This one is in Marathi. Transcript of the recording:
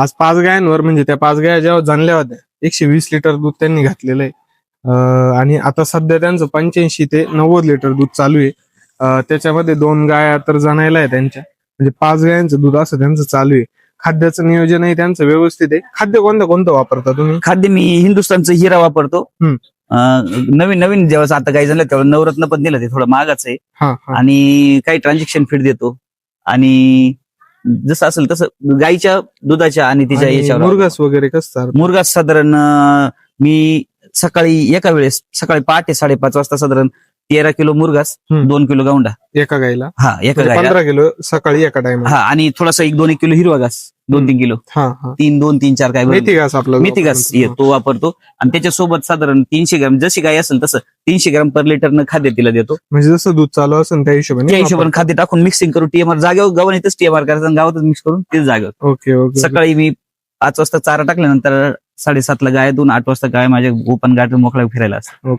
आज 5 गायांवर म्हणजे त्या 5 गाया जेव्हा जणल्या होत्या 120 लिटर दूध त्यांनी घातलेलं आहे. आणि आता सध्या त्यांचं 85 ते 90 लिटर दूध चालू आहे. त्याच्यामध्ये 2 गाया तर जणायला आहे त्यांच्या, म्हणजे 5 गायांचं दूध असं त्यांचं चालू आहे. खाद्याचं नियोजनही त्यांचं व्यवस्थित आहे. खाद्य कोणतं वापरता तुम्ही? खाद्य मी हिंदुस्थानचं हिरा वापरतो. हम्म. नवीन नवीन जेव्हा आता काही झालं तेव्हा नवरत्न पण दिलं, ते थोडं महागाच आहे. हा हा आणि काही ट्रान्झॅक्शन फीड देतो. आणि जसं असेल तसं गाईच्या दुधाच्या आणि तिच्या आणि याच्यावर मुरघास वगैरे कसं? मुरघास साधारण मी सकाळी एका वेळेस सकाळी पहाटे 5:30 वाजता साधारण 13 किलो मुरघास, 2 किलो गावंडा एका गाईला. हा एका गायला 15 किलो सकाळी एका टाइम. हा आणि थोडासा 1-2 किलो हिरवा घास 2-3 किलो, 2-3-4 काय मेथी घास आपला मेथी घास तो वापरतो. आणि त्याच्यासोबत साधारण 300 ग्रॅम, जशी गाय असेल तसं 300 ग्रॅम पर लिटरनं खाद्य तिला देतो. म्हणजे जसं दूध चालू असेल त्या हिशोबाने त्या हिशोबाने खाद्य टाकून मिक्सिंग करून टीएमआर जागेवर गावाने इथंच टीएमआर करायचं आणि गावातच मिक्स करून तेच जागेवर. Okay okay. सकाळी मी 5 वाजता चारा टाकल्यानंतर 7:30 ला गाय 8 वाजता गाय माझ्या ओपन गार्डन मोकळ्या फिरायला असतात.